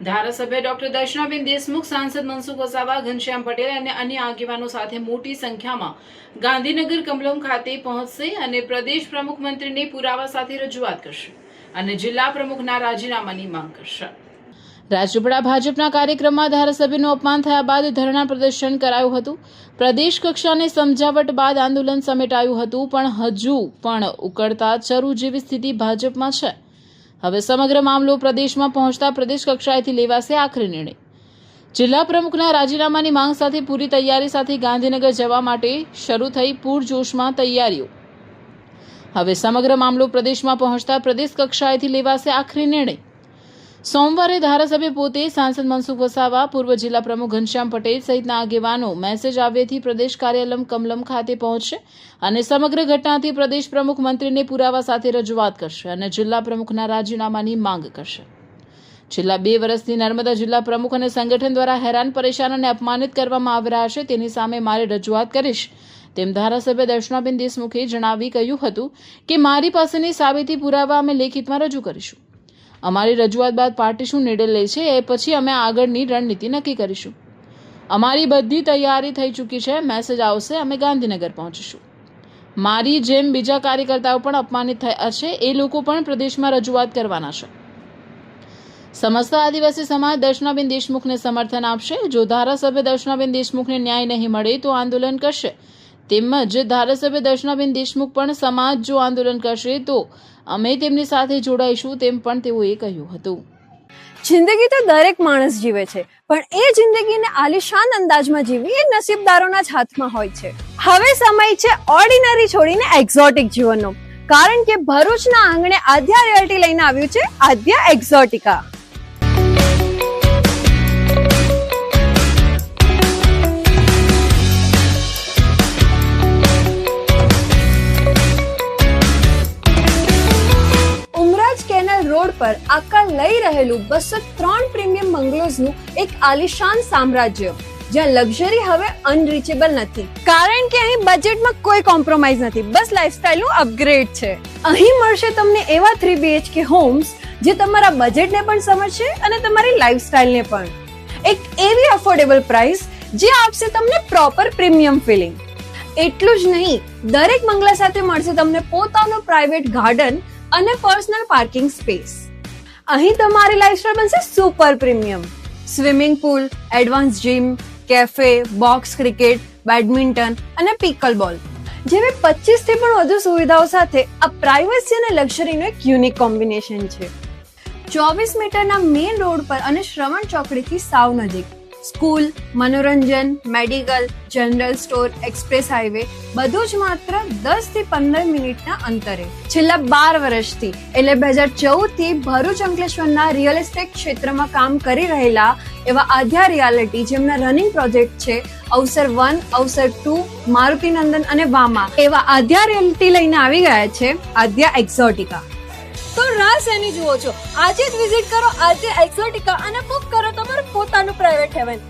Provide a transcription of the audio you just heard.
ધારાસભ્ય ડોક્ટર દર્શનાબેન દેશમુખ, સાંસદ મનસુખ વસાવા, ઘનશ્યામ પટેલ અને અન્ય આગેવાનો સાથે મોટી સંખ્યામાં ગાંધીનગર કમલમ ખાતે પહોંચશે અને પ્રદેશ પ્રમુખ મંત્રીને પુરાવા સાથે રજૂઆત કરશે અને જિલ્લા પ્રમુખના રાજીનામાની માંગ કરશે. રાજપીપળા ભાજપના કાર્યક્રમમાં ધારાસભ્યનું અપમાન થયા બાદ ધરણા પ્રદર્શન કરાયું હતું. પ્રદેશ કક્ષાને સમજાવટ બાદ આંદોલન સમેટાયું હતું, પણ હજુ પણ ઉકળતા ચરુ જેવી સ્થિતિ ભાજપમાં છે. હવે સમગ્ર મામલો પ્રદેશમાં પહોંચતા પ્રદેશ કક્ષાએથી લેવાશે આખરી નિર્ણય. જિલ્લા પ્રમુખના રાજીનામાની માંગ સાથે પૂરી તૈયારી સાથે ગાંધીનગર જવા માટે શરૂ થઈ પૂરજોશમાં તૈયારીઓ. હવે સમગ્ર મામલો પ્રદેશમાં પહોંચતા પ્રદેશ કક્ષાએથી લેવાશે આખરી નિર્ણય. સોમવારે ધારાસભ્ય પોતે, સાંસદ મનસુખ વસાવા, પૂર્વ જિલ્લા પ્રમુખ ઘનશ્યામ પટેલ સહિતના આગેવાનો મેસેજ આવ્યાથી પ્રદેશ કાર્યાલય કમલમ ખાતે પહોંચશે અને સમગ્ર ઘટનાથી પ્રદેશ પ્રમુખ મંત્રીને પુરાવા સાથે રજૂઆત કરશે અને જિલ્લા પ્રમુખના રાજીનામાની માંગ કરશે. છેલ્લા 2 વર્ષથી નર્મદા જિલ્લા પ્રમુખ અને સંગઠન દ્વારા હેરાન પરેશાન અને અપમાનિત કરવામાં આવી રહ્યા છે, તેની સામે મારે રજૂઆત કરીશ તેમ ધારાસભ્ય દર્શનાબેન દેશમુખે જણાવી કહ્યું હતું કે મારી પાસેની સાબિતી પુરાવા અમે લેખિતમાં રજૂ કરીશું. અમારી રજૂઆત બાદ પાર્ટી શું નિર્ણય લે છે એ પછી અમે આગળની રણનીતિ નક્કી કરીશું. અમારી બધી તૈયારી થઈ ચૂકી છે. મેસેજ આવશે, અમે ગાંધીનગર પહોંચીશું. મારી જેમ બીજા કાર્યકર્તાઓ પણ અપમાનિત થયા છે, એ લોકો પણ પ્રદેશમાં રજૂઆત કરવાના છે. સમસ્ત આદિવાસી સમાજ દર્શનાબેન દેશમુખને સમર્થન આપશે. જો ધારાસભ્ય દર્શનાબેન દેશમુખને ન્યાય નહીં મળે તો આંદોલન કરશે. તેમજ ધારાસભ્ય દર્શનાબેન દેશમુખ પણ સમાજ જો આંદોલન કરશે તો અમે તેમની સાથે જોડાઈશું તેમ પણ તેઓએ કહ્યું હતું. જિંદગી તો દરેક માણસ જીવે છે, પણ એ જિંદગીને આલિશાન અંદાજમાં જીવવી એ નસીબદારોના જ હાથમાં હોય છે. હવે સમય છે ઓર્ડિનરી છોડીને એક્ઝોટિક જીવનનો, કારણ કે ભરૂચના આંગણે આદ્યા રિયલ્ટી લઈને આવ્યું છે આદ્યા એક્ઝોટિકા. રોડ પર આકાર લઈ રહેલું 203 પ્રીમિયમ બંગલોઝનું એક આલિશાન સામ્રાજ્ય, જ્યાં લક્ઝરી હવે અનરીચેબલ નથી, કારણ કે અહીં બજેટમાં કોઈ કોમ્પ્રોમાઇઝ નથી, બસ લાઇફસ્ટાઇલનું અપગ્રેડ છે. અહીં મળશે તમને એવા 3 BHK હોમ્સ જે તમારા બજેટને પણ સમજશે અને તમારી લાઇફસ્ટાઇલને પણ. એક એવી અફોર્ડેબલ પ્રાઇસ જે આપશે તમને પ્રોપર પ્રીમિયમ ફિલિંગ. એટલું જ નહીં, દરેક બંગલા સાથે મળશે તમને પોતાનો પ્રાઇવેટ ગાર્ડન અને પર્સનલ પાર્કિંગ સ્પેસ. અહીં તમારી લાઇફસ્ટાઇલ બનશે super premium. Swimming pool, advance gym, cafe, box cricket, badminton અને પિકલ બોલ જેવી 25 થી પણ વધુ સુવિધાઓ સાથે આ પ્રાઇવસી અને લક્ઝરીનું એક યુનિક કોમ્બિનેશન છે. 24 મીટરના મેઇન રોડ પર અને શ્રવણ ચોકડીથી સાવ નજીક. સ્કૂલ, મનોરંજન, medical, general store, express highway બધું જ માત્ર 10 થી 15 મિનિટના અંતરે. છેલ્લા 12 વર્ષથી એટલે 2014 થી ભરૂચ અંકલેશ્વરના રિયલ એસ્ટેટ ક્ષેત્રમાં કામ કરી રહેલા એવા આદ્યા રિયાલિટી, જેમના રનિંગ પ્રોજેક્ટ છે અવસર 1, અવસર 2, મારુતિ નંદન અને વામા, એવા આદ્યા રિયાલિટી લઈને આવી ગયા છે આદ્યા એક્ઝોટિકા. તો રાહ શેની જુઓ છો? આજે જ વિઝિટ કરો આદ્યા એક્ઝોટિકા અને બુક કરો તમારું પોતાનું પ્રાઇવેટ હેવન.